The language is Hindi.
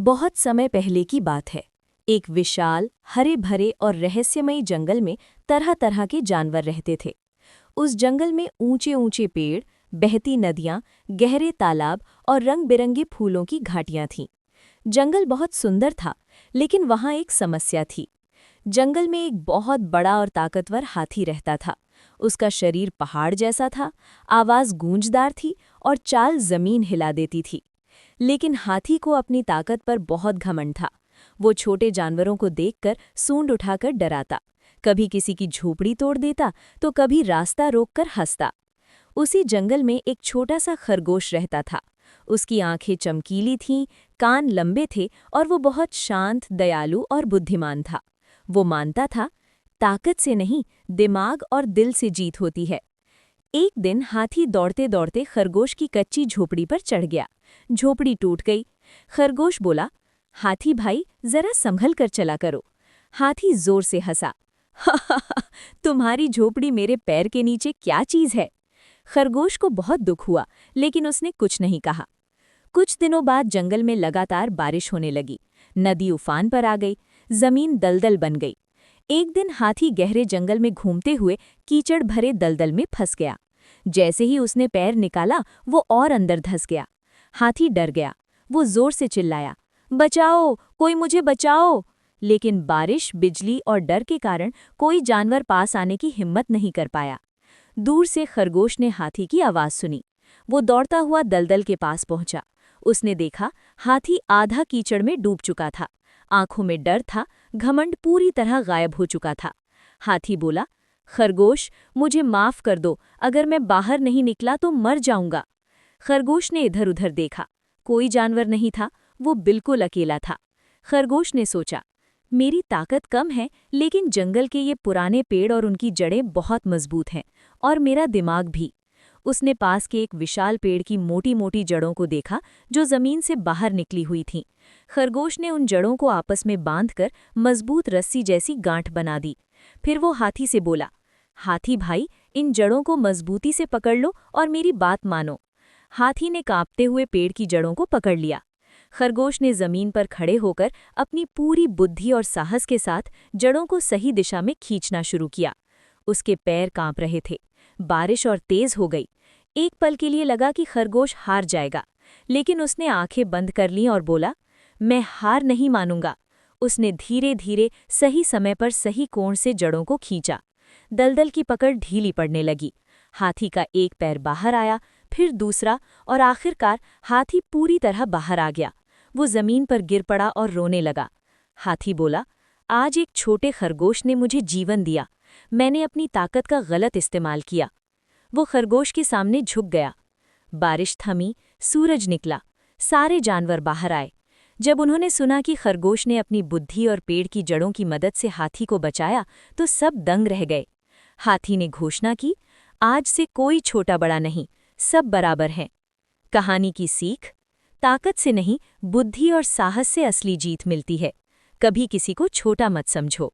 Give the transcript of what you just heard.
बहुत समय पहले की बात है। एक विशाल, हरे भरे और रहस्यमयी जंगल में तरह तरह के जानवर रहते थे। उस जंगल में ऊंचे ऊंचे पेड़, बहती नदियां, गहरे तालाब और रंग बिरंगे फूलों की घाटियां थीं। जंगल बहुत सुंदर था, लेकिन वहां एक समस्या थी। जंगल में एक बहुत बड़ा और ताकतवर हाथी रहता था। उसका शरीर पहाड़ जैसा था, आवाज गूंजदार थी और चाल जमीन हिला देती थी। लेकिन हाथी को अपनी ताकत पर बहुत घमंड था। वो छोटे जानवरों को देखकर सूंड उठाकर डराता, कभी किसी की झोपड़ी तोड़ देता तो कभी रास्ता रोककर हंसता। उसी जंगल में एक छोटा सा खरगोश रहता था। उसकी आंखें चमकीली थीं, कान लंबे थे और वो बहुत शांत, दयालु और बुद्धिमान था। वो मानता था, ताकत से नहीं, दिमाग और दिल से जीत होती है। एक दिन हाथी दौड़ते दौड़ते खरगोश की कच्ची झोपड़ी पर चढ़ गया। झोपड़ी टूट गई। खरगोश बोला, हाथी भाई, जरा संभल कर चला करो। हाथी जोर से हंसा, तुम्हारी झोपड़ी मेरे पैर के नीचे क्या चीज है? खरगोश को बहुत दुख हुआ, लेकिन उसने कुछ नहीं कहा। कुछ दिनों बाद जंगल में लगातार बारिश होने लगी। नदी उफान पर आ गई, जमीन दलदल बन गई। एक दिन हाथी गहरे जंगल में घूमते हुए कीचड़ भरे दलदल में फंस गया। जैसे ही उसने पैर निकाला, वो और अंदर धंस गया। हाथी डर गया। वो जोर से चिल्लाया, बचाओ, कोई मुझे बचाओ। लेकिन बारिश, बिजली और डर के कारण कोई जानवर पास आने की हिम्मत नहीं कर पाया। दूर से खरगोश ने हाथी की आवाज सुनी। वो दौड़ता हुआ दलदल के पास पहुंचा। उसने देखा, हाथी आधा कीचड़ में डूब चुका था। आंखों में डर था, घमंड पूरी तरह गायब हो चुका था। हाथी बोला, खरगोश, मुझे माफ कर दो, अगर मैं बाहर नहीं निकला तो मर जाऊंगा। खरगोश ने इधर उधर देखा, कोई जानवर नहीं था। वो बिल्कुल अकेला था। खरगोश ने सोचा, मेरी ताकत कम है, लेकिन जंगल के ये पुराने पेड़ और उनकी जड़ें बहुत मजबूत हैं, और मेरा दिमाग भी। उसने पास के एक विशाल पेड़ की मोटी मोटी जड़ों को देखा, जो जमीन से बाहर निकली हुई थीं। खरगोश ने उन जड़ों को आपस में बांधकर मजबूत रस्सी जैसी गांठ बना दी। फिर वो हाथी से बोला, हाथी भाई, इन जड़ों को मजबूती से पकड़ लो और मेरी बात मानो। हाथी ने कांपते हुए पेड़ की जड़ों को पकड़ लिया। खरगोश ने जमीन पर खड़े होकर अपनी पूरी बुद्धि और साहस के साथ जड़ों को सही दिशा में खींचना शुरू किया। उसके पैर कांप रहे थे। बारिश और तेज हो गई। एक पल के लिए लगा कि खरगोश हार जाएगा, लेकिन उसने आंखें बंद कर लीं और बोला, मैं हार नहीं मानूंगा। उसने धीरे धीरे सही समय पर सही कोण से जड़ों को खींचा। दलदल की पकड़ ढीली पड़ने लगी। हाथी का एक पैर बाहर आया, फिर दूसरा, और आखिरकार हाथी पूरी तरह बाहर आ गया। वो जमीन पर गिर पड़ा और रोने लगा। हाथी बोला, आज एक छोटे खरगोश ने मुझे जीवन दिया। मैंने अपनी ताकत का गलत इस्तेमाल किया। वो खरगोश के सामने झुक गया। बारिश थमी, सूरज निकला, सारे जानवर बाहर आए। जब उन्होंने सुना कि खरगोश ने अपनी बुद्धि और पेड़ की जड़ों की मदद से हाथी को बचाया, तो सब दंग रह गए। हाथी ने घोषणा की, आज से कोई छोटा बड़ा नहीं, सब बराबर हैं। कहानी की सीख, ताकत से नहीं, बुद्धि और साहस से असली जीत मिलती है। कभी किसी को छोटा मत समझो।